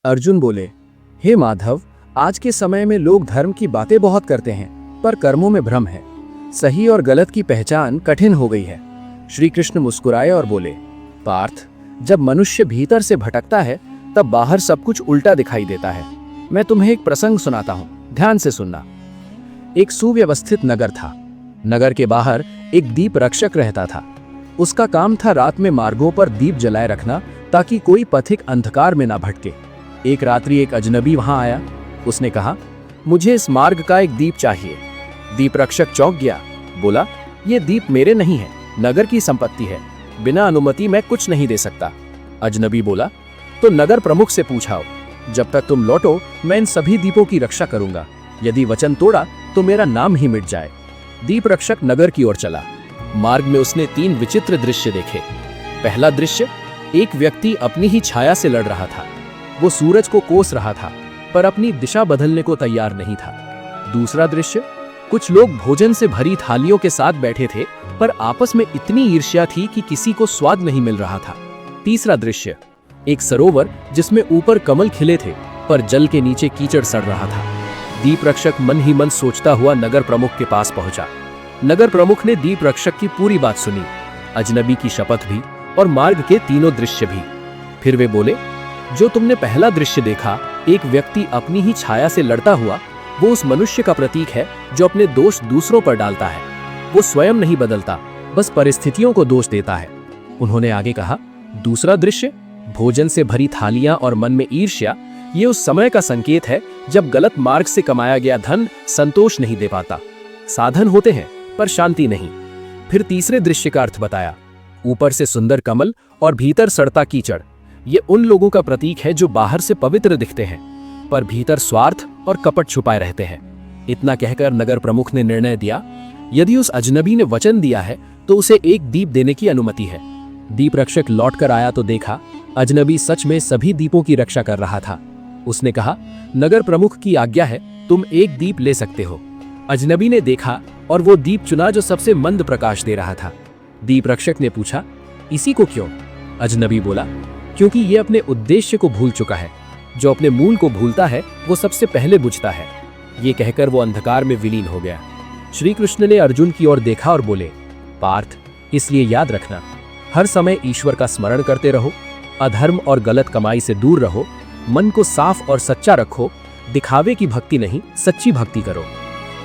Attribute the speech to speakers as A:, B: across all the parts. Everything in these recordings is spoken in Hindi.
A: अर्जुन बोले, हे माधव, आज के समय में लोग धर्म की बातें बहुत करते हैं, पर कर्मों में भ्रम है। सही और गलत की पहचान कठिन हो गई है। श्री कृष्ण मुस्कुराए और बोले, पार्थ, जब मनुष्य भीतर से भटकता है तब बाहर सब कुछ उल्टा दिखाई देता है। मैं तुम्हें एक प्रसंग सुनाता हूँ, ध्यान से सुनना। एक सुव्यवस्थित नगर था। नगर के बाहर एक दीप रक्षक रहता था। उसका काम था रात में मार्गों पर दीप जलाए रखना, ताकि कोई पथिक अंधकार में ना भटके। एक रात्रि एक अजनबी वहां आया। उसने कहा, मुझे इस मार्ग का एक दीप चाहिए। दीप रक्षक चौंक गया, बोला, ये दीप मेरे नहीं है, नगर की संपत्ति है, बिना अनुमति मैं कुछ नहीं दे सकता। अजनबी बोला, तो नगर प्रमुख से पूछाओ, जब तक तुम लौटो मैं इन सभी दीपों की रक्षा करूंगा। यदि वचन तोड़ा तो मेरा नाम ही मिट जाए। दीप रक्षक नगर की ओर चला। मार्ग में उसने 3 विचित्र दृश्य देखे। पहला दृश्य, एक व्यक्ति अपनी ही छाया से लड़ रहा था। वो सूरज को कोस रहा था, पर अपनी दिशा बदलने को तैयार नहीं था। दूसरा दृश्य, कुछ लोग भोजन से भरी थालियों के साथ बैठे थे, पर आपस में इतनी ईर्ष्या थी कि किसी को स्वाद नहीं मिल रहा था। तीसरा दृश्य, एक सरोवर जिसमें ऊपर कमल खिले थे, पर जल के नीचे कीचड़ सड़ रहा था। दीप रक्षक मन ही मन सोचता हुआ नगर प्रमुख के पास पहुंचा। नगर प्रमुख ने दीप रक्षक की पूरी बात सुनी, अजनबी की शपथ भी और मार्ग के तीनों दृश्य भी। फिर वे बोले, जो तुमने पहला दृश्य देखा, एक व्यक्ति अपनी ही छाया से लड़ता हुआ, वो उस मनुष्य का प्रतीक है जो अपने दोष दूसरों पर डालता है। वो स्वयं नहीं बदलता, बस परिस्थितियों को दोष देता है। उन्होंने आगे कहा, दूसरा दृश्य, भोजन से भरी थालियां और मन में ईर्ष्या, ये उस समय का संकेत है जब गलत मार्ग से कमाया गया धन संतोष नहीं दे पाता। साधन होते हैं पर शांति नहीं। फिर तीसरे दृश्य का अर्थ बताया, ऊपर से सुंदर कमल और भीतर सड़ता कीचड़, ये उन लोगों का प्रतीक है जो बाहर से पवित्र दिखते हैं, पर भीतर स्वार्थ और कपट छुपाए रहते हैं। इतना कहकर नगर प्रमुख ने निर्णय दिया, यदि उस अजनबी ने वचन दिया है तो उसे एक दीप देने की अनुमति है। दीप रक्षक लौट कर आया तो देखा, अजनबी सच में सभी दीपों की रक्षा कर रहा था। उसने कहा, नगर प्रमुख की आज्ञा है, तुम एक दीप ले सकते हो। अजनबी ने देखा और वो दीप चुना जो सबसे मंद प्रकाश दे रहा था। दीप रक्षक ने पूछा, इसी को क्यों? अजनबी बोला, क्योंकि ये अपने उद्देश्य को भूल चुका है। जो अपने मूल को भूलता है वो सबसे पहले बुझता है। ये कहकर वो अंधकार में विलीन हो गया। श्री कृष्ण ने अर्जुन की ओर देखा और बोले, पार्थ, इसलिए याद रखना, हर समय ईश्वर का स्मरण करते रहो, अधर्म और गलत कमाई से दूर रहो, मन को साफ और सच्चा रखो, दिखावे की भक्ति नहीं, सच्ची भक्ति करो।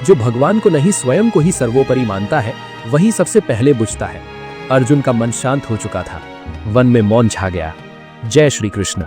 A: जो भगवान को नहीं स्वयं को ही सर्वोपरि मानता है, वही सबसे पहले बुझता है। अर्जुन का मन शांत हो चुका था। वन में मौन छा गया। जय श्री कृष्ण।